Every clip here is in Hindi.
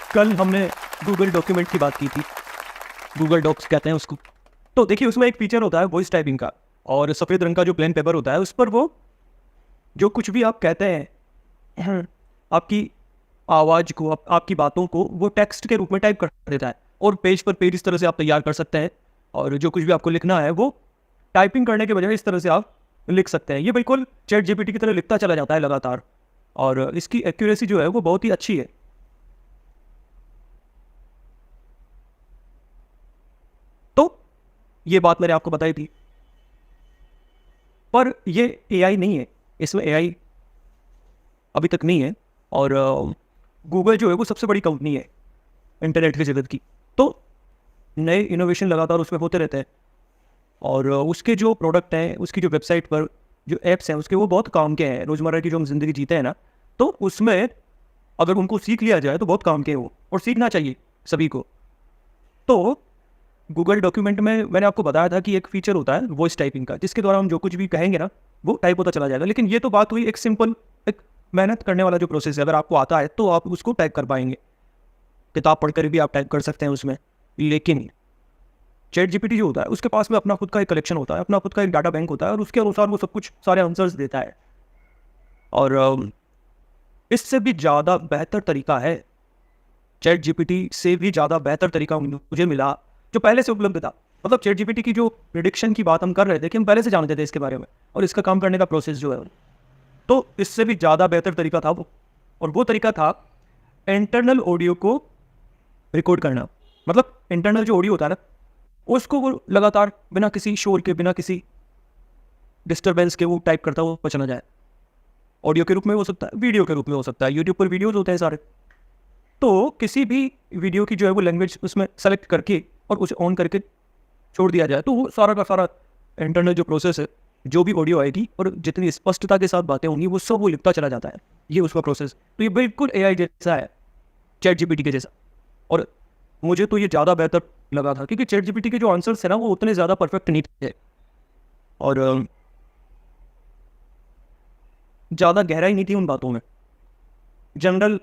कल हमने गूगल डॉक्यूमेंट की बात की थी, गूगल डॉक्स कहते हैं उसको। तो देखिए उसमें एक फीचर होता है वॉइस टाइपिंग का, और सफ़ेद रंग का जो प्लेन पेपर होता है उस पर वो जो कुछ भी आप कहते हैं आपकी आवाज़ को, आपकी बातों को वो टेक्स्ट के रूप में टाइप कर देता है, और पेज पर पेज इस तरह से आप तैयार कर सकते हैं, और जो कुछ भी आपको लिखना है वो टाइपिंग करने के बजाय इस तरह से आप लिख सकते हैं। ये बिल्कुल चैट जीपीटी की तरह लिखता चला जाता है लगातार, और इसकी एक्यूरेसी जो है वो बहुत ही अच्छी है। तो ये बात मैंने आपको बताई थी, पर ये एआई नहीं है, इसमें एआई अभी तक नहीं है। और गूगल जो है वो सबसे बड़ी कंपनी है इंटरनेट की जगत की, तो नए इनोवेशन लगातार उसमें होते रहते हैं, और उसके जो प्रोडक्ट हैं, उसकी जो वेबसाइट पर जो ऐप्स हैं उसके, वो बहुत काम के हैं। रोज़मर्रा की जो हम ज़िंदगी जीते हैं ना, तो उसमें अगर उनको सीख लिया जाए तो बहुत काम के हैं वो, और सीखना चाहिए सभी को। तो गूगल डॉक्यूमेंट में मैंने आपको बताया था कि एक फीचर होता है वॉइस टाइपिंग का, जिसके द्वारा हम जो कुछ भी कहेंगे ना वो टाइप होता चला जाएगा। लेकिन ये तो बात हुई एक सिंपल, एक मेहनत करने वाला जो प्रोसेस है। अगर आपको आता है तो आप उसको टाइप कर पाएंगे, किताब पढ़कर भी आप टाइप कर सकते हैं उसमें। लेकिन चैट जीपीटी जो होता है उसके पास में अपना खुद का एक कलेक्शन होता है, अपना खुद का एक डाटा बैंक होता है, और उसके अनुसार वो सब कुछ सारे आंसर्स देता है। और इससे भी ज़्यादा बेहतर तरीका है, चैट जीपीटी से भी ज़्यादा बेहतर तरीका मुझे मिला जो पहले से उपलब्ध था। मतलब चैट जीपीटी की जो प्रिडिक्शन की बात हम कर रहे थे कि हम पहले से जानते थे इसके बारे में, और इसका काम करने का प्रोसेस जो है, तो इससे भी ज़्यादा बेहतर तरीका था वो। और वो तरीका था इंटरनल ऑडियो को रिकॉर्ड करना। मतलब इंटरनल जो ऑडियो होता है ना, उसको वो लगातार बिना किसी शोर के, बिना किसी डिस्टर्बेंस के वो टाइप करता हुआ चला जाए। ऑडियो के रूप में हो सकता है, वीडियो के रूप में हो सकता है, यूट्यूब पर वीडियोज़ होते हैं सारे। तो किसी भी वीडियो की जो है वो लैंग्वेज उसमें सेलेक्ट करके और उसे ऑन करके छोड़ दिया जाए, तो वो सारा का सारा इंटरनल जो प्रोसेस है, जो भी ऑडियो आएगी और जितनी स्पष्टता के साथ बातें होंगी वो सब वो लिखता चला जाता है। ये उसका प्रोसेस, तो ये बिल्कुल एआई जैसा है, चैट जीपीटी के जैसा। और मुझे तो ये ज़्यादा बेहतर लगा था, क्योंकि चैट जीपीटी के जो आंसर्स है ना वो उतने ज़्यादा परफेक्ट नहीं थे, और ज़्यादा गहराई नहीं थी उन बातों में, जनरल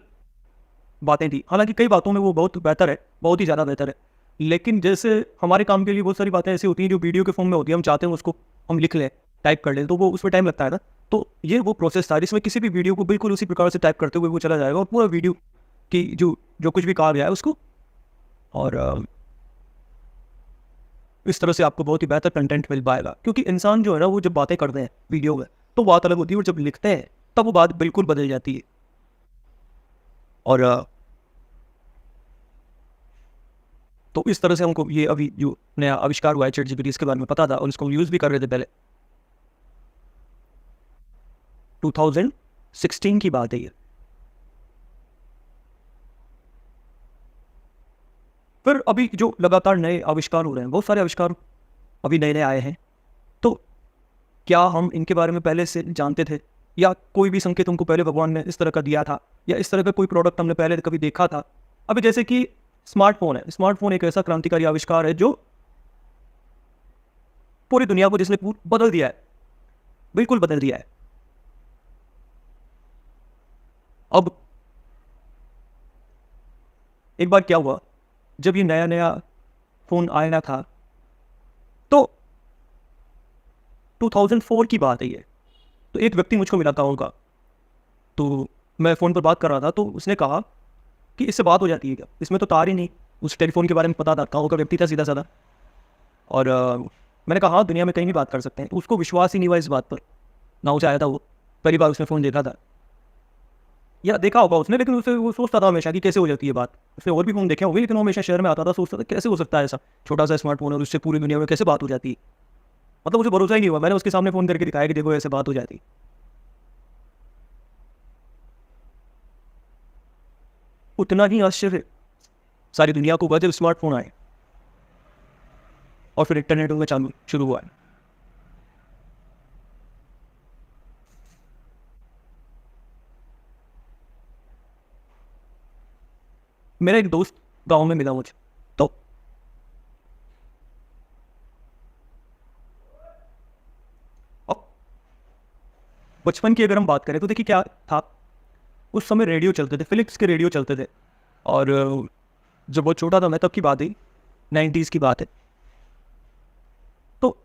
बातें थी। हालांकि कई बातों में वो बहुत बेहतर है, बहुत ही ज़्यादा बेहतर है। लेकिन जैसे हमारे काम के लिए बहुत सारी बातें ऐसी होती हैं जो वीडियो के फॉर्म में होती है, हम चाहते हैं उसको हम लिख लें, टाइप कर लें, तो वो उसमें टाइम लगता है ना। तो ये वो प्रोसेस था जिसमें किसी भी वीडियो को बिल्कुल उसी प्रकार से टाइप करते हुए वो चला जाएगा, और पूरा वीडियो की जो जो कुछ भी कहा गया है उसको, और इस तरह से आपको बहुत ही बेहतर कंटेंट मिल पाएगा। क्योंकि इंसान जो है ना वो जब बातें करते हैं वीडियो में तो बात अलग होती है, और जब लिखते हैं तब वो बात बिल्कुल बदल जाती है। और तो इस तरह से हमको ये अभी जो नया आविष्कार हुआ है चैट जीपीटी, इसके बारे में पता था, और इसको यूज़ भी कर रहे थे पहले। 2016 की बात है ये। फिर अभी जो लगातार नए आविष्कार हो रहे हैं, बहुत सारे आविष्कार अभी नए नए आए हैं, तो क्या हम इनके बारे में पहले से जानते थे, या कोई भी संकेत हमको पहले भगवान ने इस तरह का दिया था, या इस तरह का कोई प्रोडक्ट हमने पहले कभी देखा था? अभी जैसे कि स्मार्टफोन है, स्मार्टफोन एक ऐसा क्रांतिकारी आविष्कार है जो पूरी दुनिया को जिसने बदल दिया है, बिल्कुल बदल दिया है। अब एक बार क्या हुआ, जब ये नया नया फ़ोन आया था, तो 2004 की बात है ये। तो एक व्यक्ति मुझको मिला था उनका, तो मैं फ़ोन पर बात कर रहा था, तो उसने कहा कि इससे बात हो जाती है क्या, इसमें तो तार ही नहीं। उस टेलीफोन के बारे में पता था, गाँव का व्यक्ति था सीधा साधा। और मैंने कहा हाँ, दुनिया में कहीं भी बात कर सकते हैं। तो उसको विश्वास ही नहीं हुआ इस बात पर, गाँव से आया था वो, पहली बार उसने फ़ोन देखा था, या देखा होगा उसने, लेकिन उसे वो सोचता था हमेशा कि कैसे हो जाती है बात। उसने और भी फ़ोन देखे होंगे, लेकिन वो हमेशा शहर में आता था, सोचता था कैसे हो सकता है ऐसा छोटा सा स्मार्टफोन और उससे पूरी दुनिया में कैसे बात हो जाती है। मतलब मुझे भरोसा ही नहीं हुआ, मैंने उसके सामने फ़ोन करके दिखाया कि देखो ऐसे बात हो जाती है। उतना ही आश्चर्य सारी दुनिया को हुआ जब स्मार्टफोन आए और फिर इंटरनेट उनमें चालू शुरू हुआ है। मेरा एक दोस्त गांव में मिला मुझे, तो अब बचपन की अगर हम बात करें तो देखिए क्या था, उस समय रेडियो चलते थे, फिलिप्स के रेडियो चलते थे। और जब बहुत छोटा था मैं, तब की बात है, 90s की बात है। तो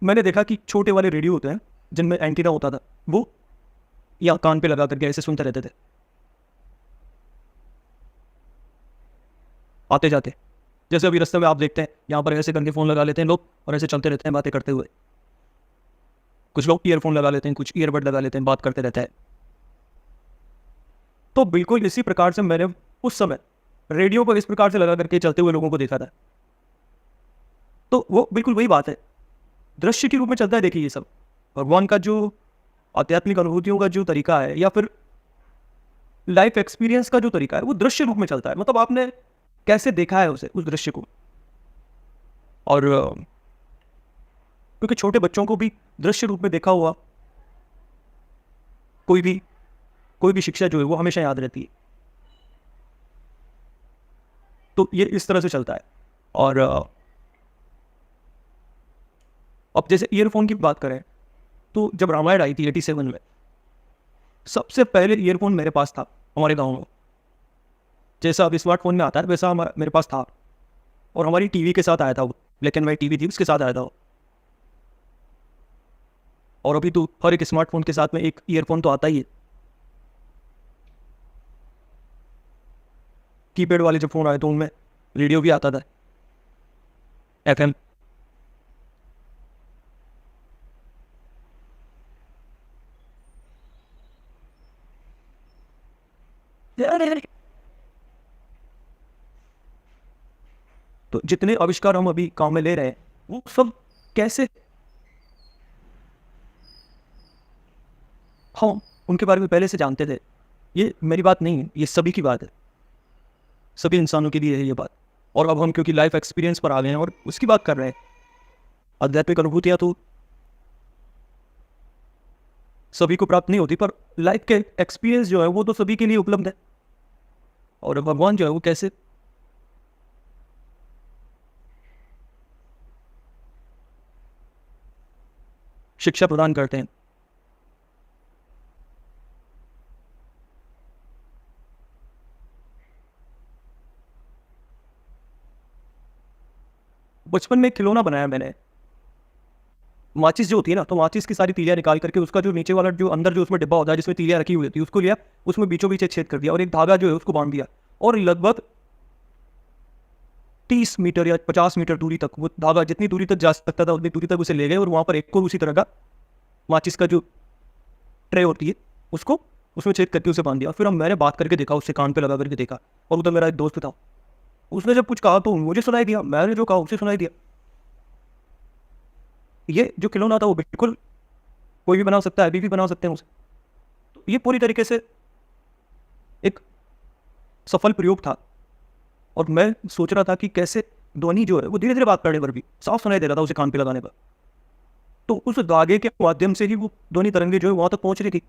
मैंने देखा कि छोटे वाले रेडियो होते हैं जिनमें एंटीना होता था, वो या कान पे लगा करके ऐसे सुनते रहते थे आते जाते। जैसे अभी रास्ते में आप देखते हैं, यहाँ पर ऐसे करके फ़ोन लगा लेते हैं लोग और ऐसे चलते रहते हैं बातें करते हुए। कुछ लोग ईयरफोन लगा लेते हैं, कुछ ईयरबड लगा लेते हैं, बात करते रहते हैं। तो बिल्कुल इसी प्रकार से मैंने उस समय रेडियो को इस प्रकार से लगा करके चलते हुए लोगों को देखा था। तो वो बिल्कुल वही बात है, दृश्य के रूप में चलता है। देखिए, ये सब भगवान का जो आध्यात्मिक अनुभूतियों का जो तरीका है, या फिर लाइफ एक्सपीरियंस का जो तरीका है, वो दृश्य रूप में चलता है। मतलब आपने कैसे देखा है उसे, उस दृश्य को। और क्योंकि छोटे बच्चों को भी दृश्य रूप में देखा हुआ कोई भी शिक्षा जो है वो हमेशा याद रहती है। तो ये इस तरह से चलता है। और अब जैसे ईयरफोन की बात करें, तो जब रामायण आई थी 87 में, सबसे पहले ईयरफोन मेरे पास था हमारे गांव में। जैसा अब स्मार्टफोन में आता है वैसा मेरे पास था, और हमारी टीवी के साथ आया था वो, ब्लैक एंड वाइट टीवी थी, उसके साथ आया था वो। और अभी तो हर एक स्मार्टफोन के साथ में एक ईयरफोन तो आता ही है। कीपैड वाले जब फोन आए तो उनमें रेडियो भी आता था, FM। तो जितने आविष्कार हम अभी काम में ले रहे हैं, वो सब कैसे हम उनके बारे में पहले से जानते थे। ये मेरी बात नहीं है, ये सभी की बात है, सभी इंसानों के लिए है ये बात। और अब हम क्योंकि लाइफ एक्सपीरियंस पर आ गए हैं और उसकी बात कर रहे हैं, आध्यात्मिक अनुभूतियां तो सभी को प्राप्त नहीं होती, पर लाइफ के एक्सपीरियंस जो है वो तो सभी के लिए उपलब्ध है। और भगवान जो है वो कैसे शिक्षा प्रदान करते हैं। बचपन में एक खिलौना बनाया मैंने, माचिस जो होती है ना, तो माचिस की सारी तीलियां निकाल करके उसका जो नीचे वाला जो अंदर जो उसमें डिब्बा होता है जिसमें तीलियां रखी हुई होती है, उसको लिया, उसमें बीचों बीच एक छेद कर दिया और एक धागा जो है उसको बांध दिया, और लगभग 30 मीटर या 50 मीटर दूरी तक वो धागा जितनी दूरी तक जा सकता था उतनी दूरी तक उसे ले गए, और वहां पर एक को उसी तरह का माचिस का जो ट्रे होती है उसको उसमें छेद करके उसे बांध दिया। फिर हम मैंने बात करके देखा, उससे कान पे लगा करके देखा, और उधर मेरा एक दोस्त था, उसने जब कुछ कहा तो मुझे सुनाई दिया, मैंने जो कहा उसे सुनाई दिया। ये जो खिलौना था वो बिल्कुल कोई भी बना सकता है, अभी भी बना सकते हैं उसे। तो ये पूरी तरीके से एक सफल प्रयोग था। और मैं सोच रहा था कि कैसे ध्वनि जो है वो धीरे धीरे बात करने पर भी साफ सुनाई दे रहा था उसे कान पे लगाने पर। तो उस धागे के माध्यम से ही वो ध्वनि तरंगे जो है वहां तक पहुंच रही थी।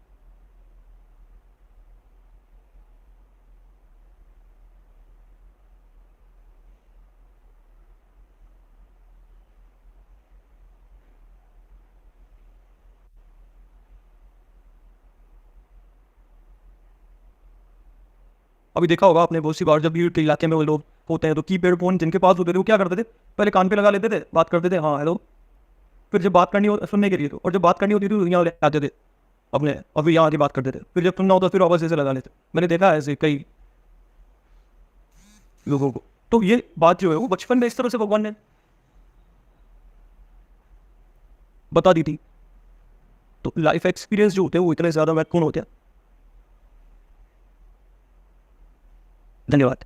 अभी देखा होगा आपने बहुत सी बार, जब भीड़ के इलाके में वो लोग होते हैं तो कीपैड फोन जिनके पास होते थे वो क्या करते थे, पहले कान पे लगा लेते थे, बात करते थे, हाँ हेलो। फिर जब बात करनी हो सुनने के लिए तो, और जब बात करनी होती थी तो यहाँ ले आते थे अपने, अभी यहाँ आके बात करते थे। फिर जब सुनना होता फिर आवाज ऐसे लगा लेते। मैंने देखा है ऐसे कई लोगों को। तो ये बात जो है वो बचपन में इस तरह से भगवान ने बता दी थी। तो लाइफ एक्सपीरियंस जो होते हैं वो इतने ज्यादा महत्वपूर्ण होते हैं। धन्यवाद।